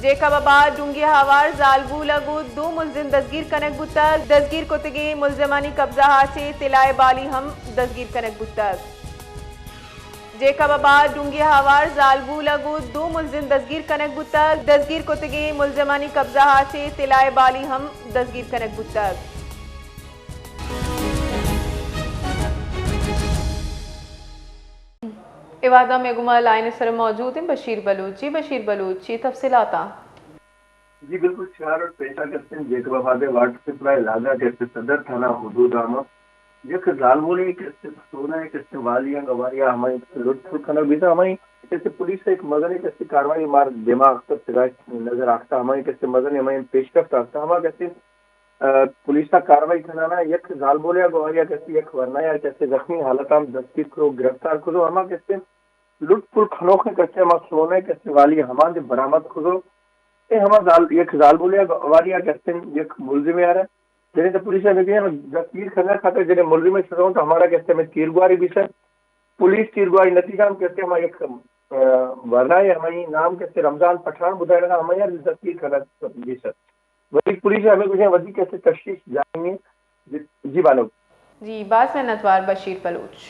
जेका बाबा डूंगी हवार जालबू लगू दो मुलजिम दस्तगीर कनक बुतक दस्तगीर कुतगी मुलजमानी कब्जा हाचे तिलाए बाली हम दस्तगीर कनक बुतक जेका बाबा डूंगी हवार जालबू लगू दो मुलजिम दस्तगीर कनक बुतक दस्तगीर कुतगी मुलजमानी कब्जा हाचे तिलाए बाली हम दस्तगीर कनक बुतक इवादा में गुमा लाइन सर मौजूद हैं बशीर बलूची तफसीलाता। जी बिल्कुल शहर और पेशा करते हैं जेक वफादे वाटर सप्लाई लादा जैसे सदर थाना हुदूद आमा जेक जालमोली कैसे सोना है कैसे वालियां गवारियां हमारी लुत्फ खाना भी था हमारी कैसे पुलिस से एक मदनी कैसे कार्रवाई मार दिमाग तक सिराज नजर आता हमारी कैसे मदनी हमारी पेशरफ्त आता हमारा कैसे पुलिस का कार्रवाई कराना यक जालमोलिया गवारिया कैसे यक वरना या कैसे जख्मी हालत हम दस्ती को गिरफ्तार करो हमारा कैसे लुत्फ खनोखे कैसे हम सोने कैसे वाली हमारे बरामद करो एक जालबुलिया वारिया कहते हैं एक मुलजिम यार है जिन्हें तो पुलिस ने दिया जब तीर खंडर खाते जिन्हें मुलजिम शुरू तो हमारा कहते हैं तीरगुआरी भी सर पुलिस तीरगुआरी नतीजा हम कहते हैं हमारे एक वरना है हमारी नाम कहते रमजान पठान बुधाई लगा हमारे यार तीर खंडर जी सर वही पुलिस हमें कुछ वधी कैसे तशखीस जाएंगे जी बानो जी बास में नतवार बशीर बलूच।